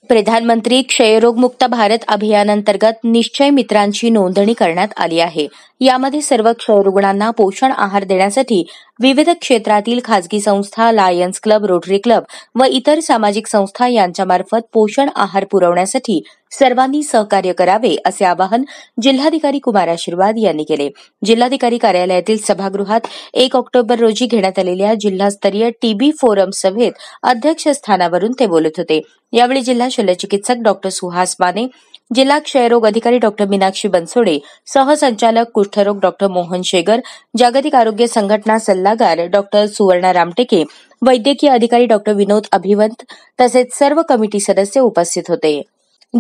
प्रधानमंत्री क्षयरोगमुक्त भारत अभियानांतर्गत निश्चय मित्रांची नोंदणी करण्यात आली आहे। यामध्ये सर्व क्षयरुग्णांना पोषण आहार देण्यासाठी विविध क्षेत्रातील खासगी संस्था, लायन्स क्लब, रोटरी क्लब व इतर सामाजिक संस्था यांच्यामार्फत पोषण आहार पुरवण्यासाठी सर्वांनी सहकार्य करावे असे आवाहन जिल्हाधिकारी कुमार आशीर्वाद यांनी केले। जिल्हाधिकारी कार्यालयातील सभागृहात 1 ऑक्टोबर रोजी घेण्यात आलेल्या जिल्हास्तरीय टीबी फोरम सभेत अध्यक्षस्थानावरून ते बोलत होते। यावेळी जिल्हा शल्यचिकित्सक डॉक्टर सुहास माने, जिल्हा क्षयरोग अधिकारी डॉक्टर मीनाक्षी बनसोडे, सहसंचालक कुष्ठरोग डॉक्टर मोहन शेगर, जागतिक आरोग्य संघटना सल्लागार डॉक्टर सुवर्णा रामटेके, वैद्यकीय अधिकारी डॉक्टर विनोद अभिवंत तसेच सर्व कमिटी सदस्य उपस्थित होते।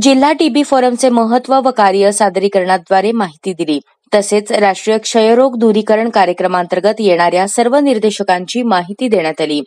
जिल्हा टीबी फोरमचे महत्त्व व कार्य सादरीकरणाद्वारे माहिती दिली। तसेच राष्ट्रीय क्षयरोग दूरीकरण कार्यक्रमांतर्गत येणाऱ्या सर्व निर्देशकांची माहिती देण्यात आली।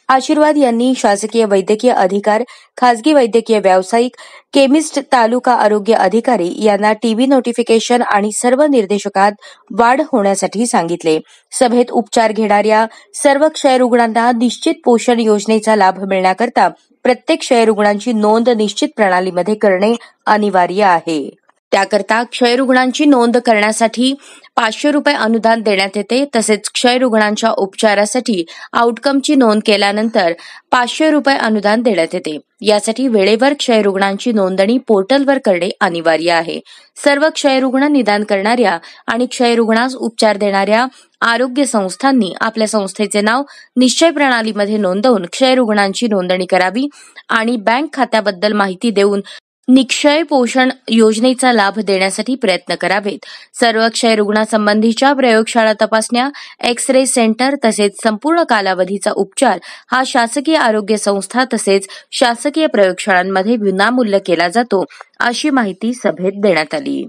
आशीर्वाद यांनी शासकीय वैद्यकीय अधिकार, खासगी वैद्यकीय व्यावसायिक, केमिस्ट, तालुका आरोग्य अधिकारी यांना टीबी नोटिफिकेशन आणि सर्व निर्देशकात वाढ होण्यासाठी सांगितले। सभेत उपचार घेणाऱ्या सर्व क्षयरुग्णांना निश्चित पोषण योजनेचा लाभ मिळण्याकरता प्रत्येक क्षयरुग्णांची नोंद निश्चित प्रणालीमध्ये करणे अनिवार्य आहे। त्याकरता क्षयरुग्णांची नोंद करण्यासाठी 500 रुपये अनुदान देण्यात येते। तसेच क्षयरुग्णांच्या उपचारासाठी आउटकमची नोंद केल्यानंतर 500 रुपये अनुदान देण्यात येते। यासाठी वेळेवर क्षयरुग्णांची नोंदणी पोर्टलवर करणे अनिवार्य आहे। सर्व क्षयरुग्ण निदान करणाऱ्या आणि क्षयरुग्णास उपचार देणाऱ्या आरोग्य संस्थांनी आपल्या संस्थेचे नाव निश्चय प्रणालीमध्ये नोंदवून क्षयरुग्णांची नोंदणी करावी आणि बँक खात्याबद्दल माहिती देऊन निक्षय पोषण योजनेचा लाभ देण्यासाठी प्रयत्न करावेत। सर्व क्षयरुग्णासंबंधीच्या प्रयोगशाळा तपासण्या, एक्स-रे सेंटर तसेच संपूर्ण कालावधीचा उपचार हा शासकीय आरोग्य संस्था तसेच शासकीय प्रयोगशाळांमध्ये विनामूल्य केला जातो, अशी माहिती सभेत देण्यात आली।